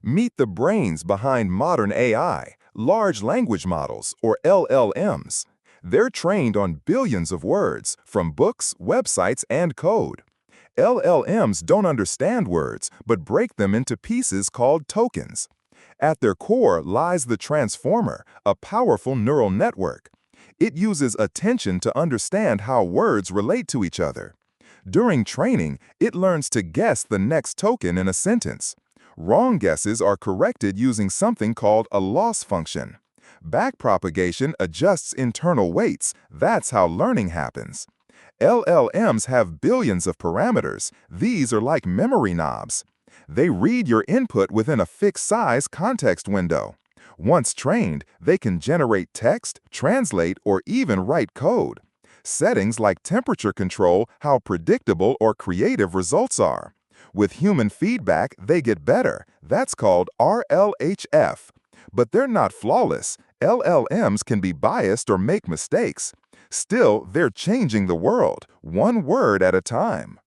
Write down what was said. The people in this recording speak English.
Meet the brains behind modern AI, large language models, or LLMs. They're trained on billions of words from books, websites, and code. LLMs don't understand words, but break them into pieces called tokens. At their core lies the transformer, a powerful neural network. It uses attention to understand how words relate to each other. During training, it learns to guess the next token in a sentence. Wrong guesses are corrected using something called a loss function. Backpropagation adjusts internal weights. That's how learning happens. LLMs have billions of parameters. These are like memory knobs. They read your input within a fixed size context window. Once trained, they can generate text, translate, or even write code. Settings like temperature control how predictable or creative results are. With human feedback, they get better. That's called RLHF. But they're not flawless. LLMs can be biased or make mistakes. Still, they're changing the world, one word at a time.